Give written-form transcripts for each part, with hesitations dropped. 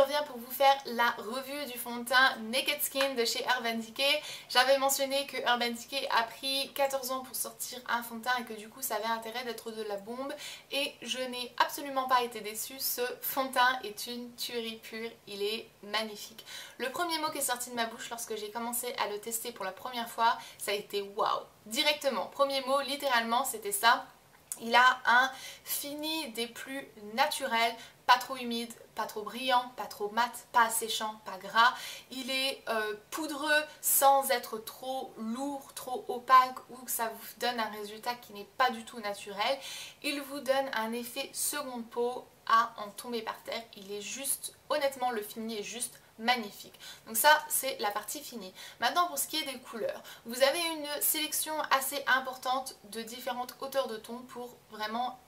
reviens pour vous faire la revue du fond de teint Naked Skin de chez Urban Decay. J'avais mentionné que Urban Decay a pris 14 ans pour sortir un fond de teint et que du coup ça avait intérêt d'être de la bombe. Et je n'ai absolument pas été déçue, ce fond de teint est une tuerie pure, il est magnifique. Le premier mot qui est sorti de ma bouche lorsque j'ai commencé à le tester pour la première fois, ça a été waouh. Directement, premier mot, littéralement c'était ça. Il a un fini des plus naturels, pas trop humide, pas trop brillant, pas trop mat, pas séchant, pas gras. Il est poudreux sans être trop lourd, trop opaque ou que ça vous donne un résultat qui n'est pas du tout naturel. Il vous donne un effet seconde peau à en tomber par terre. Il est juste, honnêtement le fini est juste magnifique. Donc ça c'est la partie finie. Maintenant pour ce qui est des couleurs, vous avez une sélection assez importante de différentes hauteurs de ton pour vraiment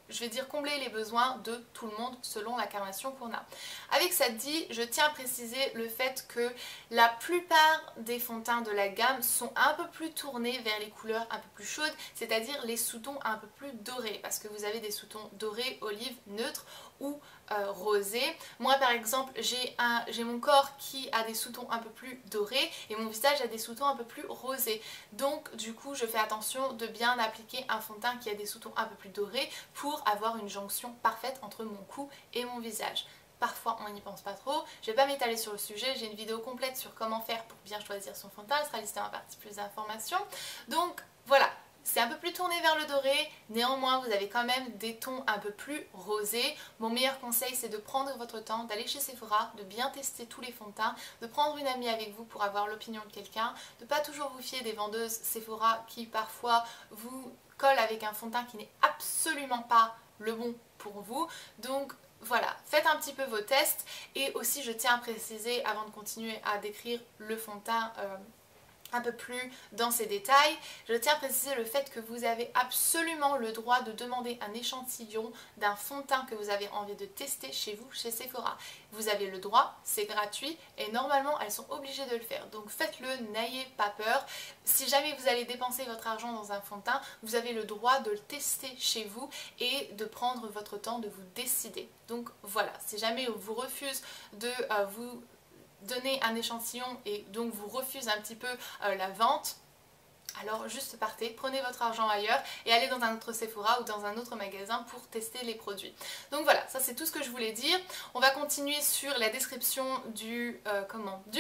je vais dire combler les besoins de tout le monde selon la carnation qu'on a. Avec ça dit, je tiens à préciser le fait que la plupart des fonds de teint de la gamme sont un peu plus tournés vers les couleurs un peu plus chaudes, c'est-à-dire les sous-tons un peu plus dorés, parce que vous avez des sous-tons dorés, olive, neutres ou rosés. Moi par exemple, j'ai mon corps qui a des sous-tons un peu plus dorés et mon visage a des sous-tons un peu plus rosés. Donc du coup, je fais attention de bien appliquer un fond de teint qui a des sous-tons un peu plus dorés pour avoir une jonction parfaite entre mon cou et mon visage. Parfois on n'y pense pas trop, je vais pas m'étaler sur le sujet, j'ai une vidéo complète sur comment faire pour bien choisir son fond de teint, elle sera listée en partie plus d'informations. Donc voilà, c'est un peu plus tourné vers le doré, néanmoins vous avez quand même des tons un peu plus rosés. Mon meilleur conseil c'est de prendre votre temps, d'aller chez Sephora, de bien tester tous les fonds de teint, de prendre une amie avec vous pour avoir l'opinion de quelqu'un, de pas toujours vous fier des vendeuses Sephora qui parfois vous collent avec un fond de teint qui n'est absolument pas le bon pour vous. Donc voilà, faites un petit peu vos tests et aussi je tiens à préciser avant de continuer à décrire le fond de teint un peu plus dans ses détails, je tiens à préciser le fait que vous avez absolument le droit de demander un échantillon d'un fond de teint que vous avez envie de tester chez vous, chez Sephora. Vous avez le droit, c'est gratuit et normalement elles sont obligées de le faire. Donc faites-le, n'ayez pas peur. Si jamais vous allez dépenser votre argent dans un fond de teint, vous avez le droit de le tester chez vous et de prendre votre temps de vous décider. Donc voilà, si jamais on vous refuse de vous donner un échantillon et donc vous refuse un petit peu la vente, alors juste partez, prenez votre argent ailleurs et allez dans un autre Sephora ou dans un autre magasin pour tester les produits. Donc voilà, ça c'est tout ce que je voulais dire. On va continuer sur la description du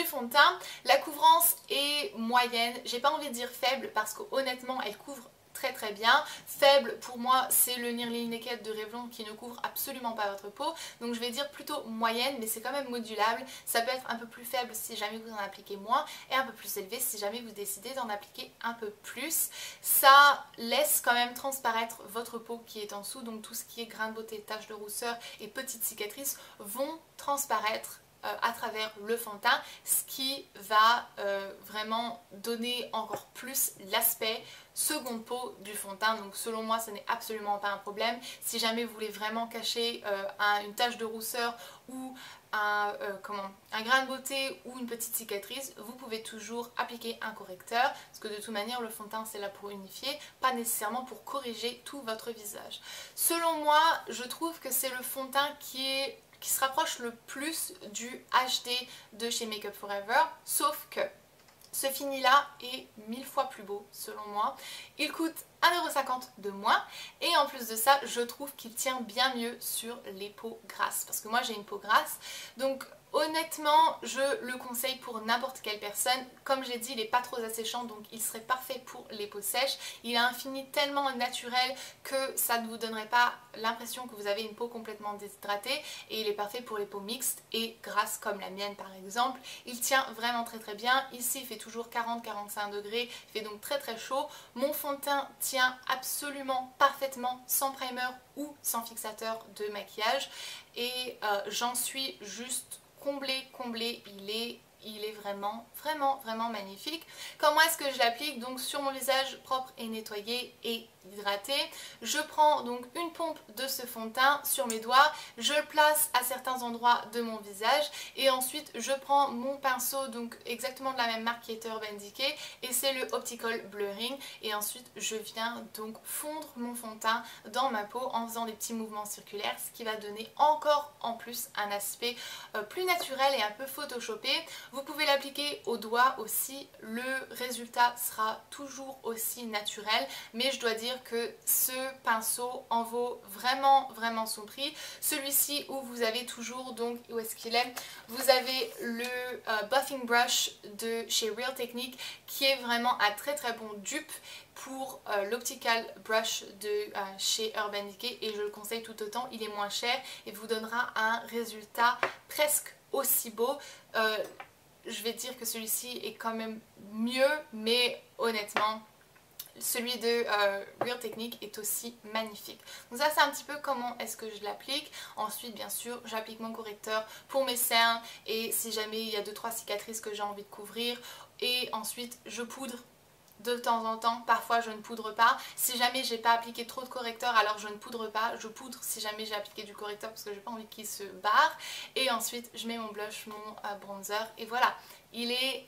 fond de teint. La couvrance est moyenne, j'ai pas envie de dire faible parce que honnêtement elle couvre très bien. Faible pour moi c'est le Nearly Naked de Revlon qui ne couvre absolument pas votre peau, donc je vais dire plutôt moyenne, mais c'est quand même modulable. Ça peut être un peu plus faible si jamais vous en appliquez moins et un peu plus élevé si jamais vous décidez d'en appliquer un peu plus. Ça laisse quand même transparaître votre peau qui est en dessous, donc tout ce qui est grain de beauté, taches de rousseur et petites cicatrices vont transparaître à travers le fond de teint, ce qui va vraiment donner encore plus l'aspect seconde peau du fond de teint. Donc selon moi ce n'est absolument pas un problème. Si jamais vous voulez vraiment cacher une tache de rousseur ou un grain de beauté ou une petite cicatrice, vous pouvez toujours appliquer un correcteur parce que de toute manière le fond de teint c'est là pour unifier, pas nécessairement pour corriger tout votre visage. Selon moi, je trouve que c'est le fond de teint qui se rapproche le plus du HD de chez Make Up For Ever, sauf que ce fini là est 1000 fois plus beau selon moi. Il coûte 1,50 € de moins et en plus de ça je trouve qu'il tient bien mieux sur les peaux grasses parce que moi j'ai une peau grasse, donc honnêtement je le conseille pour n'importe quelle personne. Comme j'ai dit, il n'est pas trop asséchant, donc il serait parfait pour les peaux sèches. Il a un fini tellement naturel que ça ne vous donnerait pas l'impression que vous avez une peau complètement déshydratée, et il est parfait pour les peaux mixtes et grasses comme la mienne par exemple. Il tient vraiment très bien. Ici il fait toujours 40-45 degrés, il fait donc très chaud. Mon fond de teint tient absolument parfaitement sans primer ou sans fixateur de maquillage et j'en suis juste comblée, il est vraiment magnifique. Comment est-ce que je l'applique? Donc sur mon visage propre et nettoyé et hydraté, je prends donc une pompe de ce fond de teint sur mes doigts, je le place à certains endroits de mon visage et ensuite je prends mon pinceau, donc exactement de la même marque qui est Urban Decay, et c'est le Optical Blurring, et ensuite je viens donc fondre mon fond de teint dans ma peau en faisant des petits mouvements circulaires, ce qui va donner encore en plus un aspect plus naturel et un peu photoshopé. Vous pouvez l'appliquer au doigt aussi, le résultat sera toujours aussi naturel, mais je dois dire que ce pinceau en vaut vraiment son prix. Celui-ci où vous avez toujours, donc où est-ce qu'il est, vous avez le buffing brush de chez Real Technique qui est vraiment un très bon dupe pour l'Optical Brush de chez Urban Decay, et je le conseille tout autant, il est moins cher et vous donnera un résultat presque aussi beau. Je vais dire que celui-ci est quand même mieux, mais honnêtement celui de Real Technique est aussi magnifique. Donc ça c'est un petit peu comment est-ce que je l'applique. Ensuite bien sûr j'applique mon correcteur pour mes cernes et si jamais il y a 2-3 cicatrices que j'ai envie de couvrir, et ensuite je poudre de temps en temps, parfois je ne poudre pas. Si jamais j'ai pas appliqué trop de correcteur, alors je ne poudre pas, je poudre si jamais j'ai appliqué du correcteur parce que j'ai pas envie qu'il se barre. Et ensuite je mets mon blush, mon bronzer, et voilà, il est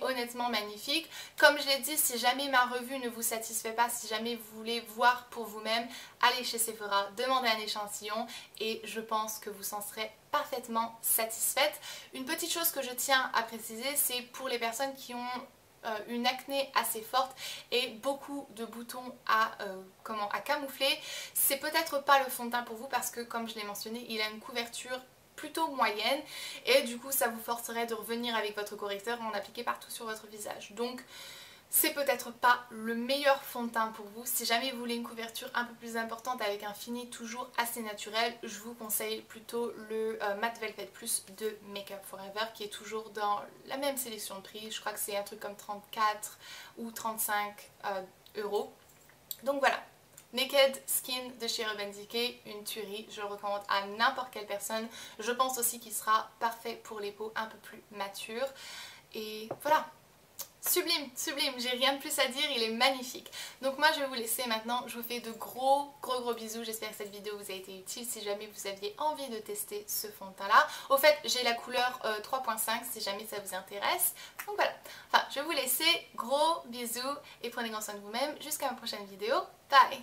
honnêtement magnifique. Comme je l'ai dit, si jamais ma revue ne vous satisfait pas, si jamais vous voulez voir pour vous-même, allez chez Sephora, demandez un échantillon et je pense que vous en serez parfaitement satisfaite. Une petite chose que je tiens à préciser, c'est pour les personnes qui ont une acné assez forte et beaucoup de boutons à camoufler, c'est peut-être pas le fond de teint pour vous parce que comme je l'ai mentionné, il a une couverture plutôt moyenne et du coup ça vous forcerait de revenir avec votre correcteur et en appliquer partout sur votre visage. Donc c'est peut-être pas le meilleur fond de teint pour vous. Si jamais vous voulez une couverture un peu plus importante avec un fini toujours assez naturel, je vous conseille plutôt le Matte Velvet Plus de Make Up For Ever qui est toujours dans la même sélection de prix. Je crois que c'est un truc comme 34 ou 35 euros. Donc voilà. Naked Skin de chez Urban Decay, une tuerie, je le recommande à n'importe quelle personne. Je pense aussi qu'il sera parfait pour les peaux un peu plus matures. Et voilà. Sublime, j'ai rien de plus à dire, il est magnifique. Donc moi je vais vous laisser maintenant, je vous fais de gros bisous, j'espère que cette vidéo vous a été utile si jamais vous aviez envie de tester ce fond de teint là. Au fait j'ai la couleur 3.5 si jamais ça vous intéresse. Donc voilà, enfin je vais vous laisser, gros bisous et prenez grand soin de vous-même, jusqu'à ma prochaine vidéo, bye.